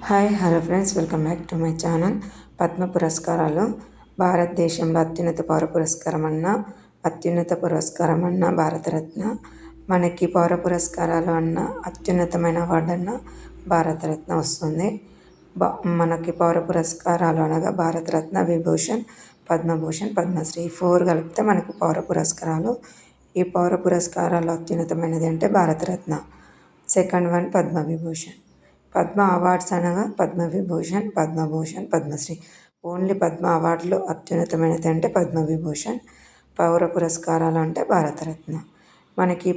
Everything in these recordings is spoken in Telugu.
Hi hello friends, welcome back to my channel. Padma పురస్కారాలు భారతదేశంలో అత్యున్నత పౌర పురస్కారం అన్న భారతరత్న. మనకి పౌర పురస్కారాలు అన్న అత్యున్నతమైన అవార్డు అన్న భారతరత్న వస్తుంది. మనకి పౌర పురస్కారాలు అనగా భారతరత్న, విభూషణ్, పద్మభూషణ్, పద్మశ్రీ 4 కలిపితే మనకు పౌర పురస్కారాలు. ఈ పౌర పురస్కారాలు అత్యున్నతమైనది అంటే Bharat Ratna. Second one Padma Vibhushan. Padma awards అనగా పద్మవిభూషణ్, పద్మభూషణ్, పద్మశ్రీ. ఓన్లీ పద్మ అవార్డులు అత్యున్నతమైనది అంటే పద్మవిభూషణ్. పౌర పురస్కారాలు అంటే భారతరత్న. మనకి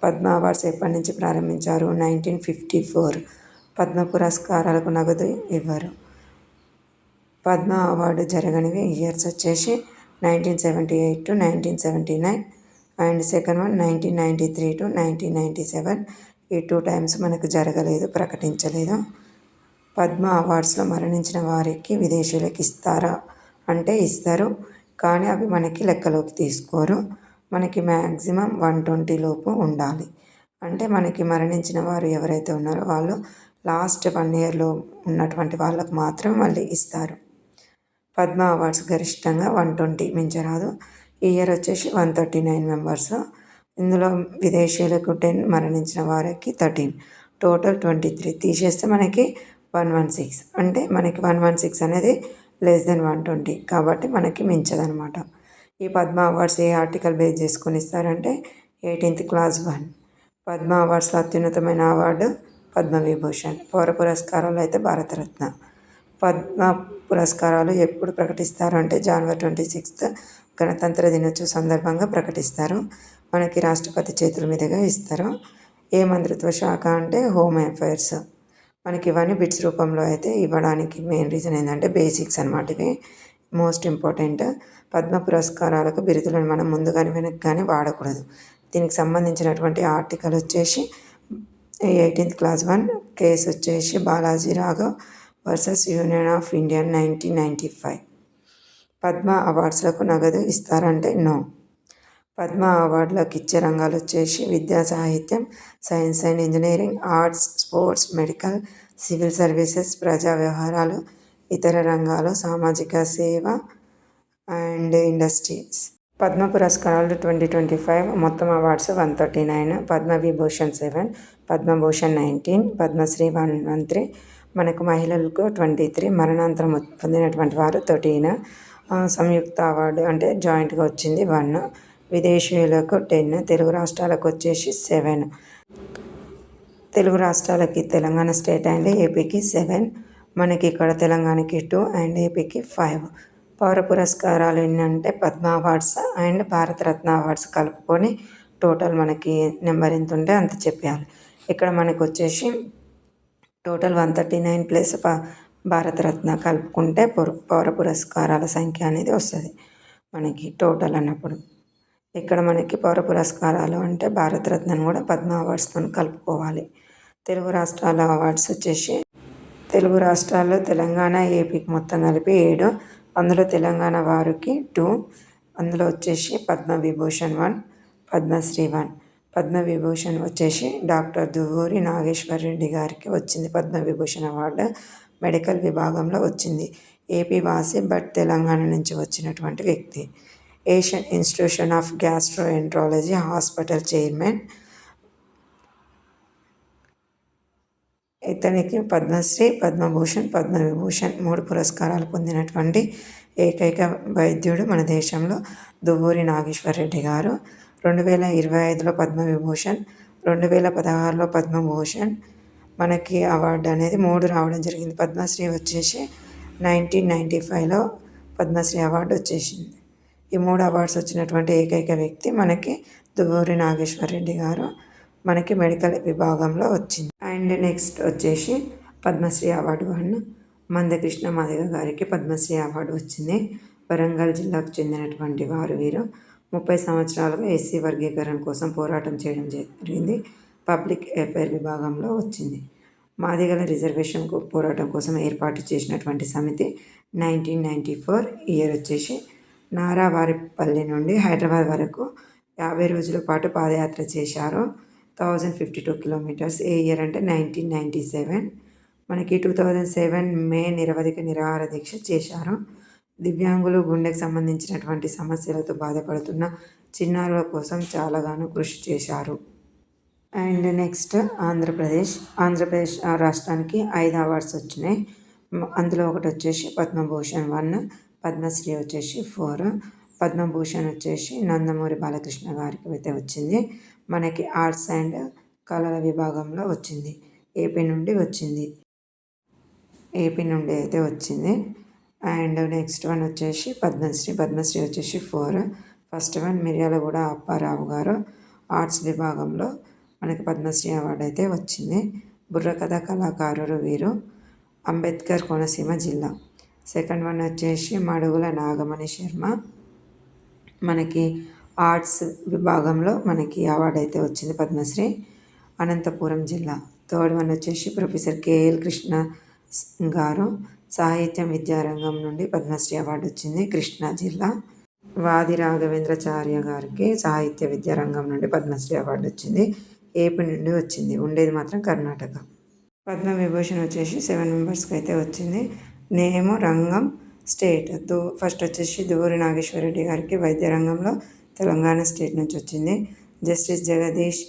పద్మ అవార్డ్స్ ఎప్పటి నుంచి ప్రారంభించారు? 1954. పద్మ పురస్కారాలకు నగదు ఇవ్వరు. పద్మ అవార్డు జరగనివి ఇయర్స్ వచ్చేసి 1978 to 1979 and second one 1993 to 1997. ఈ 2 times మనకు జరగలేదు, ప్రకటించలేదు. పద్మ అవార్డ్స్లో మరణించిన వారికి విదేశీయులకు ఇస్తారా అంటే ఇస్తారు, కానీ అవి మనకి లెక్కలోకి తీసుకోరు. మనకి మ్యాక్సిమం 120 లోపు ఉండాలి. అంటే మనకి మరణించిన వారు ఎవరైతే ఉన్నారో వాళ్ళు లాస్ట్ 1 yearలో ఉన్నటువంటి వాళ్ళకు మాత్రం మళ్ళీ ఇస్తారు. పద్మ అవార్డ్స్ గరిష్టంగా 120 మించరాదు. ఈ ఇయర్ వచ్చేసి 139 మెంబర్స్. ఇందులో విదేశీయులకు 10, మరణించిన వారికి 13, టోటల్ 23. తీసేస్తే మనకి 116. అంటే మనకి 116 అనేది లెస్ దెన్ 120, కాబట్టి మనకి మించదనమాట. ఈ పద్మ అవార్డ్స్ ఏ ఆర్టికల్ బేస్ చేసుకొని ఇస్తారంటే 18th Clause 1. పద్మ అవార్డ్స్లో అత్యున్నతమైన అవార్డు పద్మవిభూషణ్. పౌర పురస్కారాలు అయితే భారతరత్న. పద్మ పురస్కారాలు ఎప్పుడు ప్రకటిస్తారు అంటే January 26th గణతంత్ర దినోత్సవ సందర్భంగా ప్రకటిస్తారు. మనకి రాష్ట్రపతి చేతుల మీదుగా ఇస్తారు. ఏ మంత్రిత్వ శాఖ అంటే హోమ్ అఫైర్స్. మనకి ఇవన్నీ బిట్స్ రూపంలో అయితే ఇవ్వడానికి మెయిన్ రీజన్ ఏంటంటే బేసిక్స్ అనమాట. ఇవి మోస్ట్ ఇంపార్టెంట్. పద్మ పురస్కారాలకు బిరుదులను మనం ముందు కానీ వెనక్కి కానీ వాడకూడదు. దీనికి సంబంధించినటువంటి ఆర్టికల్ వచ్చేసి 18th Clause 1. కేసు వచ్చేసి Balaji Raghav versus union of India 1995. Padma అవార్డ్స్లకు నగదు ఇస్తారంటే నో. పద్మ అవార్డులకు ఇచ్చే రంగాలు వచ్చేసి విద్యా సాహిత్యం, science and engineering, arts, sports, medical, civil services, ప్రజా వ్యవహారాలు, ఇతర రంగాలు, సామాజిక సేవ అండ్ ఇండస్ట్రీస్. పద్మ పురస్కారాలు 2025 మొత్తం అవార్డ్స్ 139. పద్మవిభూషణ్ 7, పద్మభూషణ్ 19, పద్మశ్రీ 113. మనకు మహిళలకు 23, మరణాంతరం పొందినటువంటి వారు 13. సంయుక్త అవార్డు అంటే జాయింట్గా వచ్చింది 1. విదేశీయులకు 10, తెలుగు రాష్ట్రాలకు వచ్చేసి 7. తెలుగు రాష్ట్రాలకి తెలంగాణ స్టేట్ అండ్ ఏపీకి 7. మనకి ఇక్కడ తెలంగాణకి 2 అండ్ ఏపీకి 5. పౌర పురస్కారాలు ఏంటంటే Padma awards and Bharat Ratna awards కలుపుకొని టోటల్ మనకి నెంబర్ ఎంత ఉంటే అంత చెప్పాలి. ఇక్కడ మనకు వచ్చేసి టోటల్ 139 ప్లస్ భారతరత్న కలుపుకుంటే పౌర పురస్కారాల సంఖ్య అనేది వస్తుంది మనకి టోటల్ అన్నప్పుడు. ఇక్కడ మనకి పౌర పురస్కారాలు అంటే భారతరత్నను కూడా పద్మ అవార్డ్స్తో కలుపుకోవాలి. తెలుగు రాష్ట్రాల అవార్డ్స్ వచ్చేసి తెలుగు రాష్ట్రాల్లో తెలంగాణ, ఏపీకి మొత్తం కలిపి 7. అందులో తెలంగాణ వారికి 2. అందులో వచ్చేసి పద్మవిభూషణ్ 1, పద్మశ్రీ 1. పద్మవిభూషణ్ వచ్చేసి డాక్టర్ దువ్వూరి నాగేశ్వర్ రెడ్డి గారికి వచ్చింది పద్మవిభూషణ్ అవార్డు. మెడికల్ విభాగంలో వచ్చింది. ఏపీ వాసి బట్ తెలంగాణ నుంచి వచ్చినటువంటి వ్యక్తి. Asian institution of gastroenterology hospital chairman. ఇతనికి పద్మశ్రీ, పద్మభూషణ్, పద్మవిభూషణ్ 3 పురస్కారాలు పొందినటువంటి ఏకైక వైద్యుడు మన దేశంలో దువ్వూరి నాగేశ్వర్ రెడ్డి గారు. 2025లో పద్మవిభూషణ్, 2016లో పద్మభూషణ్. మనకి అవార్డు అనేది 3 రావడం జరిగింది. పద్మశ్రీ వచ్చేసి 1995లో పద్మశ్రీ అవార్డు వచ్చేసింది. ఈ 3 అవార్డ్స్ వచ్చినటువంటి ఏకైక వ్యక్తి మనకి దువ్వూరి నాగేశ్వర్ రెడ్డి గారు. మనకి మెడికల్ విభాగంలో వచ్చింది. అండ్ నెక్స్ట్ వచ్చేసి పద్మశ్రీ అవార్డు 1 మందకృష్ణ మాదిగ గారికి పద్మశ్రీ అవార్డు వచ్చింది. వరంగల్ జిల్లాకు చెందినటువంటి వారు వీరు. 30 సంవత్సరాలుగా ఎస్సీ వర్గీకరణ కోసం పోరాటం చేయడం జరిగింది. పబ్లిక్ అఫైర్ విభాగంలో వచ్చింది. మాదిగల రిజర్వేషన్ పోరాటం కోసం ఏర్పాటు చేసినటువంటి సమితి 1994. ఇయర్ వచ్చేసి నారావారిపల్లి నుండి హైదరాబాద్ వరకు 50 రోజుల పాటు పాదయాత్ర చేశారు. 1052 kilometers. ఏ ఇయర్ అంటే 1997. మనకి 2007 మే నిరవధిక నిరాహార దీక్ష చేశారు. దివ్యాంగులు, గుండెకు సంబంధించినటువంటి సమస్యలతో బాధపడుతున్న చిన్నారుల కోసం చాలాగాను కృషి చేశారు. అండ్ నెక్స్ట్ ఆంధ్రప్రదేశ్ రాష్ట్రానికి 5 అవార్డ్స్ వచ్చినాయి. అందులో ఒకటి వచ్చేసి పద్మభూషణ్ 1, పద్మశ్రీ వచ్చేసి 4, పద్మభూషణ్ వచ్చేసి నందమూరి బాలకృష్ణ గారికి అయితే వచ్చింది. మనకి ఆర్ట్స్ అండ్ కళల విభాగంలో వచ్చింది. ఏపీ నుండి అయితే వచ్చింది. అండ్ నెక్స్ట్ వన్ వచ్చేసి పద్మశ్రీ వచ్చేసి 4. ఫస్ట్ వన్ మిర్యాలగూడ అప్పారావు గారు ఆర్ట్స్ విభాగంలో మనకి పద్మశ్రీ అవార్డు అయితే వచ్చింది. బుర్రకథ కళాకారులు వీరు, అంబేద్కర్ కోనసీమ జిల్లా. సెకండ్ వన్ వచ్చేసి మడుగుల నాగమణి శర్మ, మనకి ఆర్ట్స్ విభాగంలో మనకి అవార్డు అయితే వచ్చింది పద్మశ్రీ, అనంతపురం జిల్లా. థర్డ్ వన్ వచ్చేసి ప్రొఫెసర్ కేఎల్ కృష్ణ గారు సాహిత్యం విద్యారంగం నుండి పద్మశ్రీ అవార్డు వచ్చింది, కృష్ణా జిల్లా. వాది రాఘవేంద్రాచార్య గారికి సాహిత్య విద్యారంగం నుండి పద్మశ్రీ అవార్డు వచ్చింది, ఏపీ నుండి వచ్చింది, ఉండేది మాత్రం కర్ణాటక. పద్మవిభూషణ్ వచ్చేసి 7 మెంబర్స్కి అయితే వచ్చింది. నేము, రంగం, స్టేట్. ఫస్ట్ వచ్చేసి దువ్వూరి నాగేశ్వరరెడ్డి గారికి వైద్య రంగంలో తెలంగాణ స్టేట్ నుంచి వచ్చింది. జస్టిస్ జగదీష్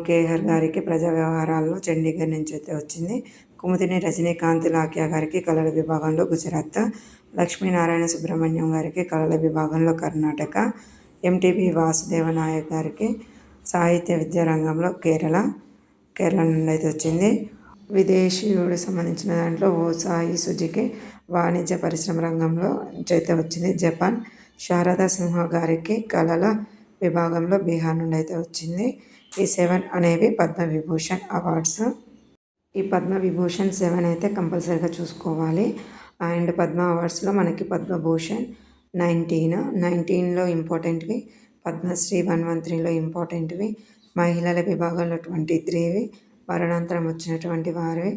కేహర్ గారికి ప్రజా వ్యవహారాల్లో చండీగఢ్ నుంచి అయితే వచ్చింది. కుముదిని రజనీకాంత్ లాఖ్యా గారికి కళల విభాగంలో గుజరాత్. లక్ష్మీనారాయణ సుబ్రహ్మణ్యం గారికి కళల విభాగంలో కర్ణాటక. ఎంటీబీ వాసుదేవ నాయక్ గారికి సాహిత్య విద్యారంగంలో కేరళ నుండి అయితే వచ్చింది. విదేశీయుడు సంబంధించిన దాంట్లో ఓసాయి సుజుకి వాణిజ్య పరిశ్రమ రంగంలో నుంచి అయితే వచ్చింది, జపాన్. శారదా సింహ గారికి కళల విభాగంలో బీహార్ నుండి అయితే వచ్చింది. ఈ 7 అనేవి పద్మవిభూషణ్ అవార్డ్స్. ఈ పద్మవిభూషణ్ 7 అయితే కంపల్సరీగా చూసుకోవాలి. అండ్ పద్మ అవార్డ్స్లో మనకి పద్మభూషణ్ 19లో ఇంపార్టెంట్వి, పద్మశ్రీ 113లో ఇంపార్టెంట్వి, మహిళల విభాగంలో 23వి, మరణాంతరం వచ్చినటువంటి వారి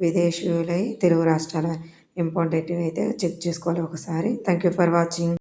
విదేశీయులై తెలుగు రాష్ట్రాల ఇంపార్టెంట్వి అయితే చెక్ చేసుకోవాలి ఒకసారి. Thank you for watching.